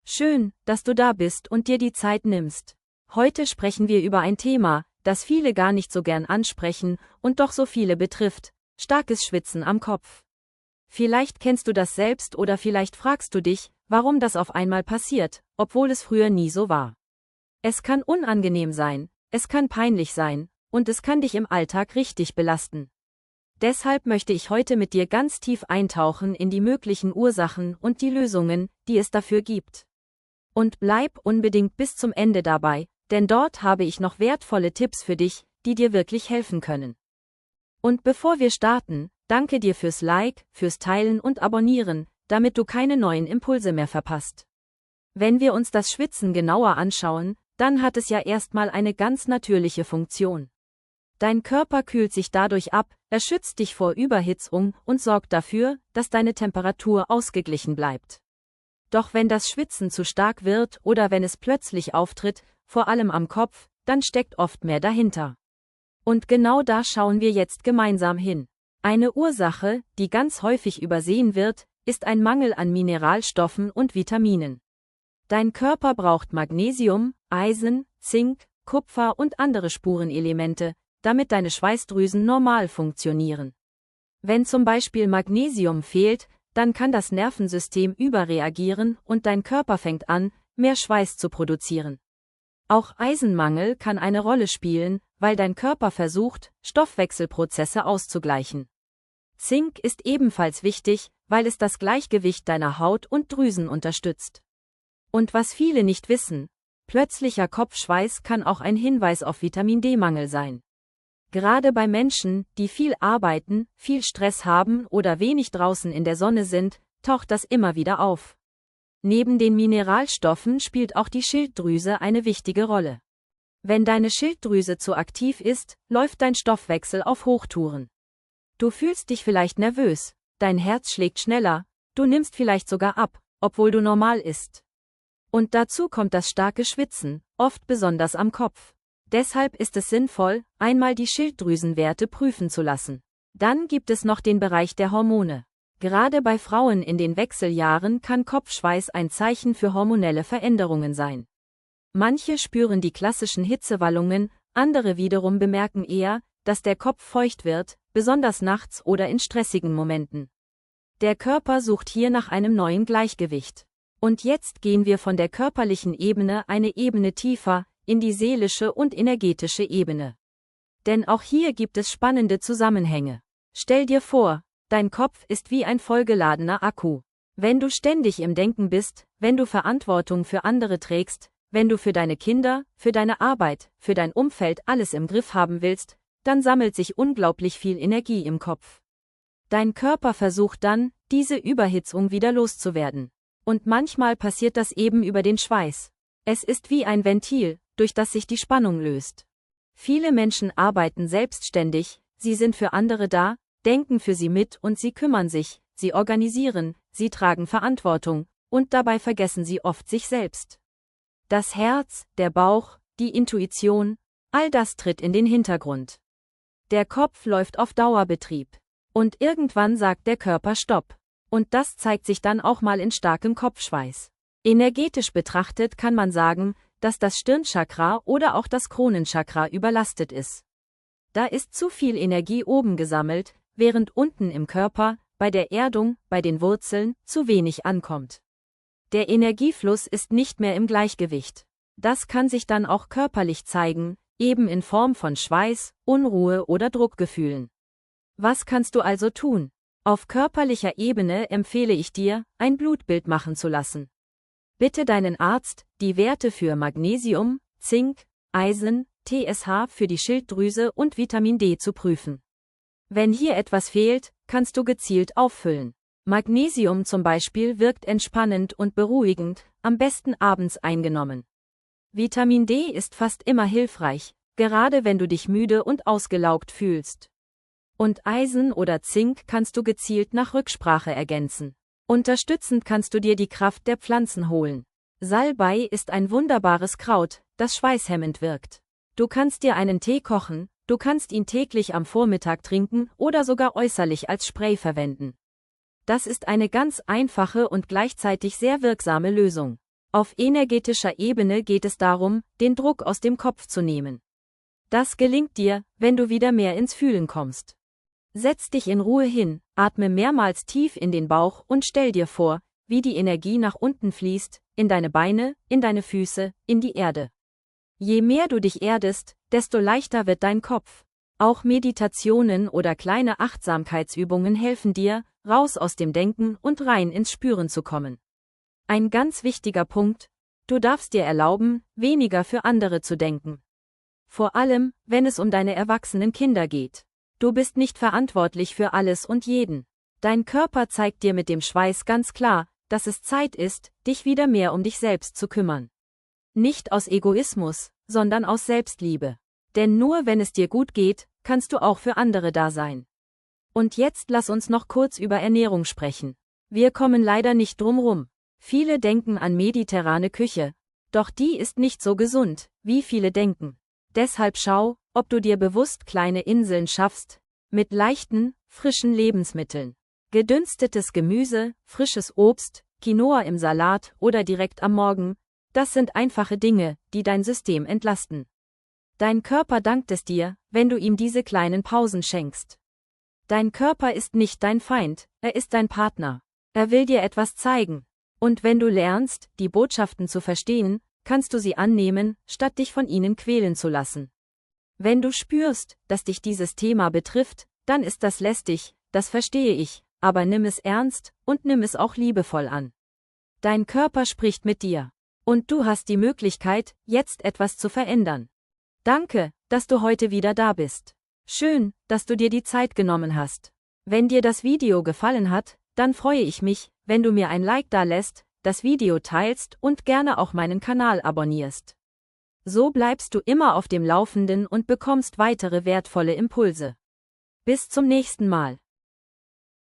Schön, dass du da bist und dir die Zeit nimmst. Heute sprechen wir über ein Thema, das viele gar nicht so gern ansprechen und doch so viele betrifft: starkes Schwitzen am Kopf. Vielleicht kennst du das selbst oder vielleicht fragst du dich, warum das auf einmal passiert, obwohl es früher nie so war. Es kann unangenehm sein, es kann peinlich sein, und es kann dich im Alltag richtig belasten. Deshalb möchte ich heute mit dir ganz tief eintauchen in die möglichen Ursachen und die Lösungen, die es dafür gibt. Und bleib unbedingt bis zum Ende dabei, denn dort habe ich noch wertvolle Tipps für dich, die dir wirklich helfen können. Und bevor wir starten, danke dir fürs Like, fürs Teilen und Abonnieren, damit du keine neuen Impulse mehr verpasst. Wenn wir uns das Schwitzen genauer anschauen, dann hat es ja erstmal eine ganz natürliche Funktion. Dein Körper kühlt sich dadurch ab, er schützt dich vor Überhitzung und sorgt dafür, dass deine Temperatur ausgeglichen bleibt. Doch wenn das Schwitzen zu stark wird oder wenn es plötzlich auftritt, vor allem am Kopf, dann steckt oft mehr dahinter. Und genau da schauen wir jetzt gemeinsam hin. Eine Ursache, die ganz häufig übersehen wird, ist ein Mangel an Mineralstoffen und Vitaminen. Dein Körper braucht Magnesium, Eisen, Zink, Kupfer und andere Spurenelemente, damit deine Schweißdrüsen normal funktionieren. Wenn zum Beispiel Magnesium fehlt, dann kann das Nervensystem überreagieren und dein Körper fängt an, mehr Schweiß zu produzieren. Auch Eisenmangel kann eine Rolle spielen, weil dein Körper versucht, Stoffwechselprozesse auszugleichen. Zink ist ebenfalls wichtig, weil es das Gleichgewicht deiner Haut und Drüsen unterstützt. Und was viele nicht wissen: plötzlicher Kopfschweiß kann auch ein Hinweis auf Vitamin-D-Mangel sein. Gerade bei Menschen, die viel arbeiten, viel Stress haben oder wenig draußen in der Sonne sind, taucht das immer wieder auf. Neben den Mineralstoffen spielt auch die Schilddrüse eine wichtige Rolle. Wenn deine Schilddrüse zu aktiv ist, läuft dein Stoffwechsel auf Hochtouren. Du fühlst dich vielleicht nervös, dein Herz schlägt schneller, du nimmst vielleicht sogar ab, obwohl du normal isst. Und dazu kommt das starke Schwitzen, oft besonders am Kopf. Deshalb ist es sinnvoll, einmal die Schilddrüsenwerte prüfen zu lassen. Dann gibt es noch den Bereich der Hormone. Gerade bei Frauen in den Wechseljahren kann Kopfschweiß ein Zeichen für hormonelle Veränderungen sein. Manche spüren die klassischen Hitzewallungen, andere wiederum bemerken eher, dass der Kopf feucht wird, besonders nachts oder in stressigen Momenten. Der Körper sucht hier nach einem neuen Gleichgewicht. Und jetzt gehen wir von der körperlichen Ebene eine Ebene tiefer, in die seelische und energetische Ebene. Denn auch hier gibt es spannende Zusammenhänge. Stell dir vor, dein Kopf ist wie ein vollgeladener Akku. Wenn du ständig im Denken bist, wenn du Verantwortung für andere trägst, wenn du für deine Kinder, für deine Arbeit, für dein Umfeld alles im Griff haben willst, dann sammelt sich unglaublich viel Energie im Kopf. Dein Körper versucht dann, diese Überhitzung wieder loszuwerden. Und manchmal passiert das eben über den Schweiß. Es ist wie ein Ventil, durch das sich die Spannung löst. Viele Menschen arbeiten selbstständig, sie sind für andere da, denken für sie mit und sie kümmern sich, sie organisieren, sie tragen Verantwortung, und dabei vergessen sie oft sich selbst. Das Herz, der Bauch, die Intuition, all das tritt in den Hintergrund. Der Kopf läuft auf Dauerbetrieb. Und irgendwann sagt der Körper Stopp. Und das zeigt sich dann auch mal in starkem Kopfschweiß. Energetisch betrachtet kann man sagen, dass das Stirnchakra oder auch das Kronenchakra überlastet ist. Da ist zu viel Energie oben gesammelt, während unten im Körper, bei der Erdung, bei den Wurzeln, zu wenig ankommt. Der Energiefluss ist nicht mehr im Gleichgewicht. Das kann sich dann auch körperlich zeigen, eben in Form von Schweiß, Unruhe oder Druckgefühlen. Was kannst du also tun? Auf körperlicher Ebene empfehle ich dir, ein Blutbild machen zu lassen. Bitte deinen Arzt, die Werte für Magnesium, Zink, Eisen, TSH für die Schilddrüse und Vitamin D zu prüfen. Wenn hier etwas fehlt, kannst du gezielt auffüllen. Magnesium zum Beispiel wirkt entspannend und beruhigend, am besten abends eingenommen. Vitamin D ist fast immer hilfreich, gerade wenn du dich müde und ausgelaugt fühlst. Und Eisen oder Zink kannst du gezielt nach Rücksprache ergänzen. Unterstützend kannst du dir die Kraft der Pflanzen holen. Salbei ist ein wunderbares Kraut, das schweißhemmend wirkt. Du kannst dir einen Tee kochen, du kannst ihn täglich am Vormittag trinken oder sogar äußerlich als Spray verwenden. Das ist eine ganz einfache und gleichzeitig sehr wirksame Lösung. Auf energetischer Ebene geht es darum, den Druck aus dem Kopf zu nehmen. Das gelingt dir, wenn du wieder mehr ins Fühlen kommst. Setz dich in Ruhe hin, atme mehrmals tief in den Bauch und stell dir vor, wie die Energie nach unten fließt, in deine Beine, in deine Füße, in die Erde. Je mehr du dich erdest, desto leichter wird dein Kopf. Auch Meditationen oder kleine Achtsamkeitsübungen helfen dir, raus aus dem Denken und rein ins Spüren zu kommen. Ein ganz wichtiger Punkt: Du darfst dir erlauben, weniger für andere zu denken. Vor allem, wenn es um deine erwachsenen Kinder geht. Du bist nicht verantwortlich für alles und jeden. Dein Körper zeigt dir mit dem Schweiß ganz klar, dass es Zeit ist, dich wieder mehr um dich selbst zu kümmern. Nicht aus Egoismus, sondern aus Selbstliebe. Denn nur wenn es dir gut geht, kannst du auch für andere da sein. Und jetzt lass uns noch kurz über Ernährung sprechen. Wir kommen leider nicht drum rum. Viele denken an mediterrane Küche, doch die ist nicht so gesund, wie viele denken. Deshalb schau, ob du dir bewusst kleine Inseln schaffst, mit leichten, frischen Lebensmitteln. Gedünstetes Gemüse, frisches Obst, Quinoa im Salat oder direkt am Morgen, das sind einfache Dinge, die dein System entlasten. Dein Körper dankt es dir, wenn du ihm diese kleinen Pausen schenkst. Dein Körper ist nicht dein Feind, er ist dein Partner. Er will dir etwas zeigen. Und wenn du lernst, die Botschaften zu verstehen, kannst du sie annehmen, statt dich von ihnen quälen zu lassen. Wenn du spürst, dass dich dieses Thema betrifft, dann ist das lästig, das verstehe ich, aber nimm es ernst und nimm es auch liebevoll an. Dein Körper spricht mit dir. Und du hast die Möglichkeit, jetzt etwas zu verändern. Danke, dass du heute wieder da bist. Schön, dass du dir die Zeit genommen hast. Wenn dir das Video gefallen hat, dann freue ich mich, wenn du mir ein Like dalässt, das Video teilst und gerne auch meinen Kanal abonnierst. So bleibst du immer auf dem Laufenden und bekommst weitere wertvolle Impulse. Bis zum nächsten Mal.